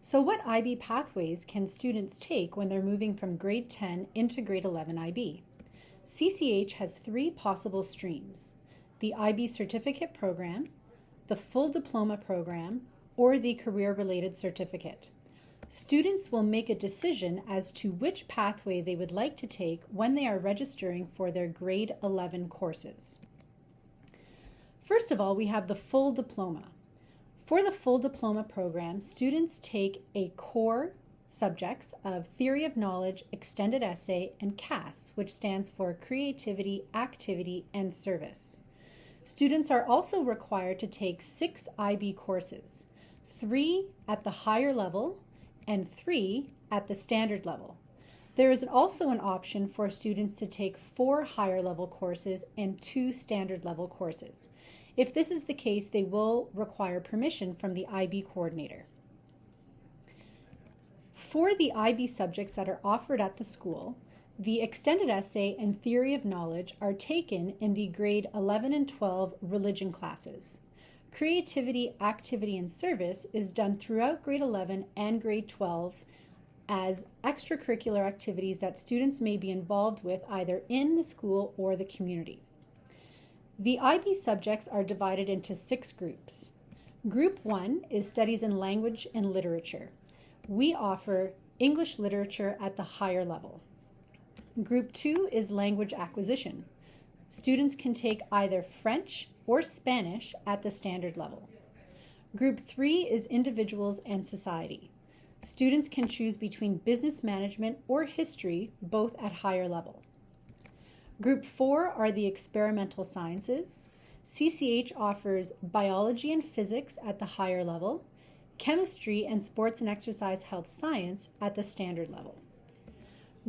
So what IB pathways can students take when they're moving from grade 10 into grade 11 IB? CCH has three possible streams: the IB certificate program, the full diploma program, or the career-related certificate. Students will make a decision as to which pathway they would like to take when they are registering for their grade 11 courses. First of all, we have the full diploma. For the full diploma program, students take a core subjects of Theory of Knowledge, Extended Essay, and CAS, which stands for Creativity, Activity, and Service. Students are also required to take 6 IB courses, 3 at the higher level and 3 at the standard level. There is also an option for students to take 4 higher level courses and 2 standard level courses. If this is the case, they will require permission from the IB coordinator. For the IB subjects that are offered at the school, the Extended Essay and Theory of Knowledge are taken in the grade 11 and 12 religion classes. Creativity, Activity, and Service is done throughout grade 11 and grade 12 as extracurricular activities that students may be involved with either in the school or the community. The IB subjects are divided into 6 groups. Group 1 is Studies in Language and Literature. We offer English literature at the higher level. Group 2 is Language Acquisition. Students can take either French or Spanish at the standard level. Group 3 is Individuals and Society. Students can choose between Business Management or History, both at higher level. Group 4 are the Experimental Sciences. CCH offers Biology and Physics at the higher level, Chemistry and Sports and Exercise Health Science at the standard level.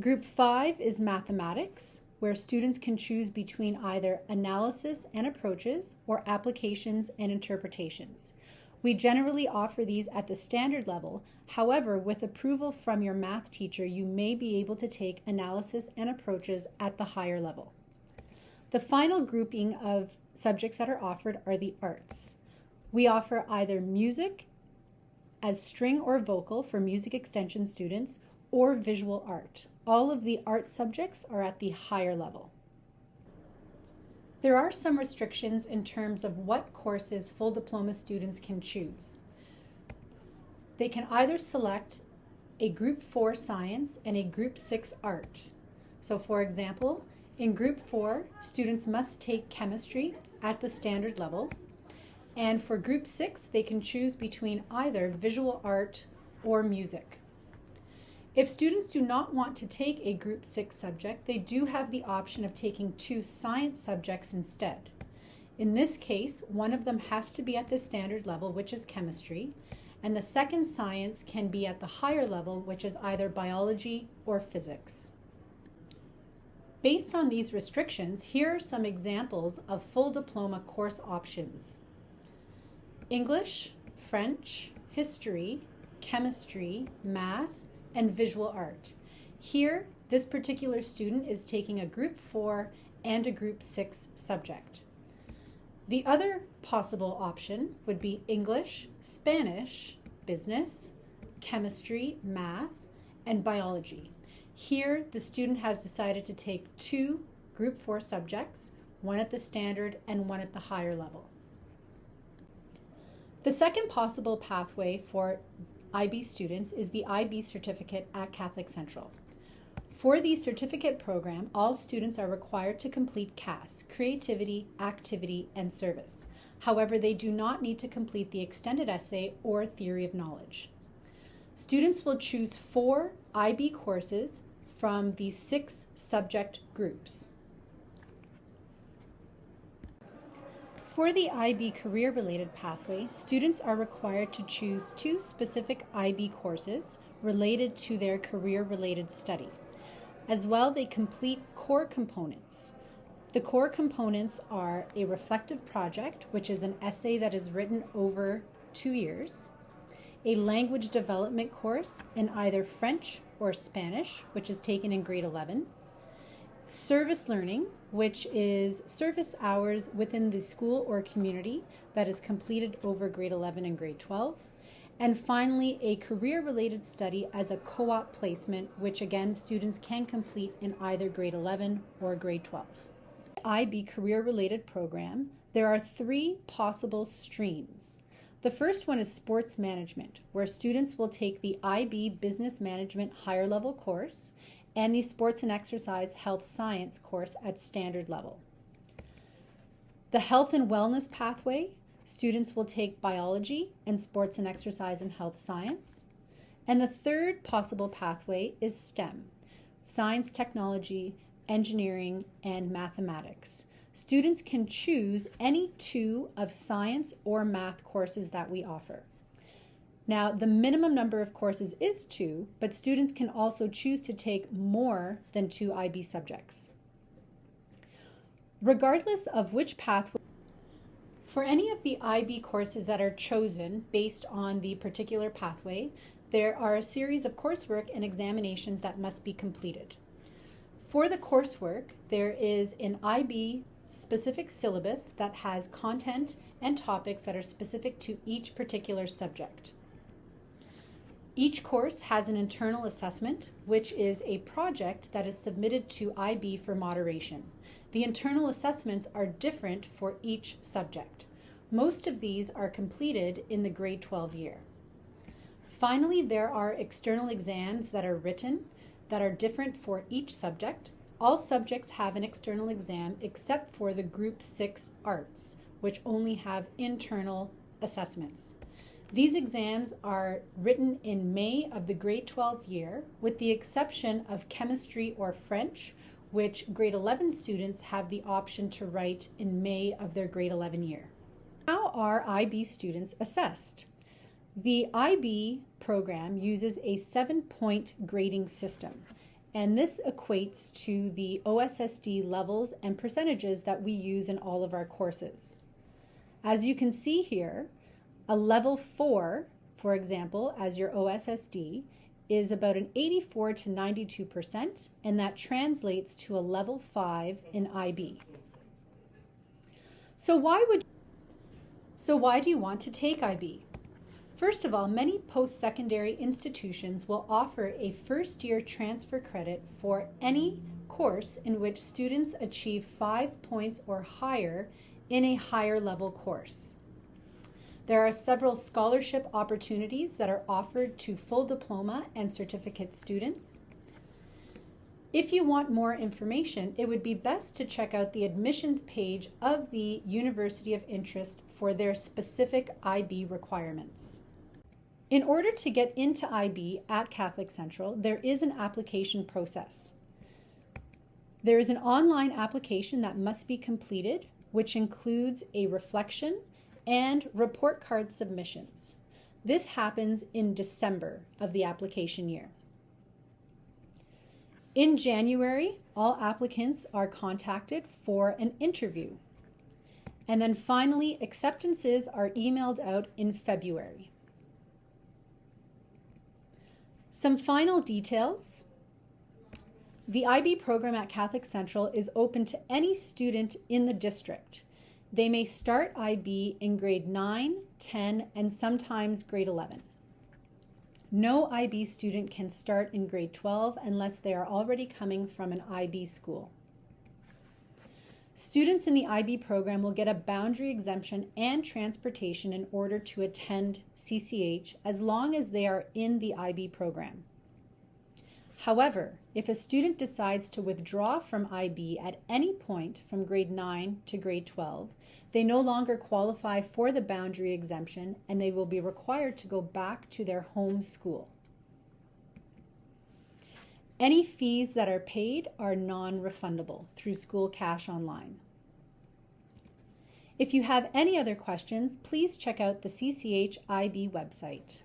Group 5 is Mathematics, where students can choose between either Analysis and Approaches or Applications and Interpretations. We generally offer these at the standard level. However, with approval from your math teacher, you may be able to take Analysis and Approaches at the higher level. The final grouping of subjects that are offered are the arts. We offer either music as string or vocal for music extension students or visual art. All of the art subjects are at the higher level. There are some restrictions in terms of what courses full diploma students can choose. They can either select a Group 4 Science and a Group 6 Art. So for example, in Group 4, students must take Chemistry at the standard level. And for Group 6, they can choose between either Visual Art or Music. If students do not want to take a Group 6 subject, they do have the option of taking 2 science subjects instead. In this case, one of them has to be at the standard level, which is chemistry, and the second science can be at the higher level, which is either biology or physics. Based on these restrictions, here are some examples of full diploma course options: English, French, History, Chemistry, Math, and Visual Art. Here, this particular student is taking a Group 4 and a Group 6 subject. The other possible option would be English, Spanish, Business, Chemistry, Math, and Biology. Here, the student has decided to take 2 Group 4 subjects, one at the standard and one at the higher level. The second possible pathway for IB students is the IB certificate at Catholic Central. For the certificate program, all students are required to complete CAS, Creativity, Activity, and Service. However, they do not need to complete the Extended Essay or Theory of Knowledge. Students will choose 4 IB courses from the 6 subject groups. For the IB career-related pathway, students are required to choose 2 specific IB courses related to their career-related study. As well, they complete core components. The core components are a reflective project, which is an essay that is written over 2 years, a language development course in either French or Spanish, which is taken in grade 11, service learning, which is service hours within the school or community that is completed over grade 11 and grade 12, And finally, a career-related study as a co-op placement, which again, students can complete in either grade 11 or grade 12. IB career-related program, there are 3 possible streams. The first one is sports management, where students will take the IB business management higher level course and the sports and exercise health science course at standard level. The health and wellness pathway, students will take biology and sports and exercise and health science. And the third possible pathway is STEM, science, technology, engineering, and mathematics. Students can choose any 2 of science or math courses that we offer. Now, the minimum number of courses is 2, but students can also choose to take more than 2 IB subjects. Regardless of which pathway, for any of the IB courses that are chosen based on the particular pathway, there are a series of coursework and examinations that must be completed. For the coursework, there is an IB specific syllabus that has content and topics that are specific to each particular subject. Each course has an internal assessment, which is a project that is submitted to IB for moderation. The internal assessments are different for each subject. Most of these are completed in the grade 12 year. Finally, there are external exams that are written that are different for each subject. All subjects have an external exam except for the Group 6 Arts, which only have internal assessments. These exams are written in May of the grade 12 year, with the exception of chemistry or French, which grade 11 students have the option to write in May of their grade 11 year. How are IB students assessed? The IB program uses a 7-point grading system, and this equates to the OSSD levels and percentages that we use in all of our courses. As you can see here, a level 4, for example, as your OSSD, is about an 84 to 92%, and that translates to a level 5 in IB. So why do you want to take IB? First of all, many post-secondary institutions will offer a first-year transfer credit for any course in which students achieve 5 points or higher in a higher level course. There are several scholarship opportunities that are offered to full diploma and certificate students. If you want more information, it would be best to check out the admissions page of the University of Interest for their specific IB requirements. In order to get into IB at Catholic Central, there is an application process. There is an online application that must be completed, which includes a reflection and report card submissions. This happens in December of the application year. In January, all applicants are contacted for an interview. And then finally, acceptances are emailed out in February. Some final details. The IB program at Catholic Central is open to any student in the district. They may start IB in grade 9, 10, and sometimes grade 11. No IB student can start in grade 12 unless they are already coming from an IB school. Students in the IB program will get a boundary exemption and transportation in order to attend CCH as long as they are in the IB program. However, if a student decides to withdraw from IB at any point from grade 9 to grade 12, they no longer qualify for the boundary exemption and they will be required to go back to their home school. Any fees that are paid are non-refundable through School Cash Online. If you have any other questions, please check out the CCH IB website.